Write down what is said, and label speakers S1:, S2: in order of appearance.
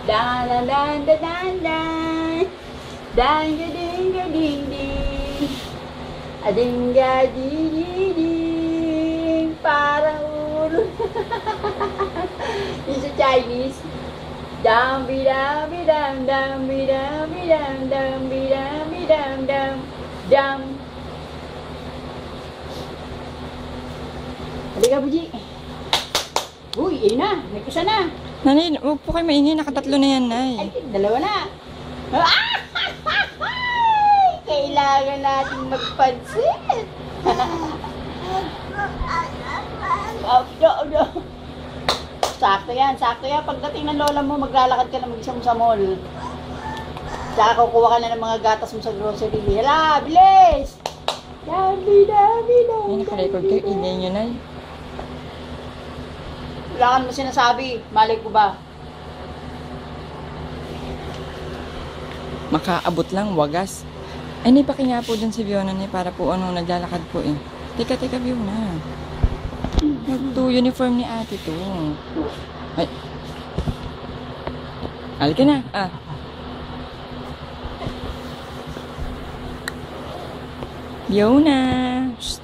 S1: Dan dan dan dan dan dan. Dan ding ding ding. Adinga ding ding. Parang ulo. Yung sa Chinese. Dam bi dam bi dam dam bi dam bi dam dam bi dam bi dam dam dam. Halika, Buji. Uy, yun na. May kusa na.
S2: Nanay, huwag po kayo maingay. Nakatatlo na yan, Nay.
S1: Ay, dalawa na. Ah! Kailangan natin magpansin. No. Sakto yan. Pagdating ng lola mo, maglalakad ka na mag-isa mo sa mall. Tsaka kukuha ka na ng mga gatas mo sa grocery. Hala, bilis! Dami.
S2: Ay, nakarecord kayo. Ingay nyo, Nay.
S1: Wala ka mo sinasabi. Malay ko ba?
S2: Makaabot lang, wagas. Ay, Nay, nga po dun si Fiona, Nay, para po naglalakad po eh. Teka, Fiona. Mag-2 uniform ni ate to. Ay. Halika na. Fiona. Shh.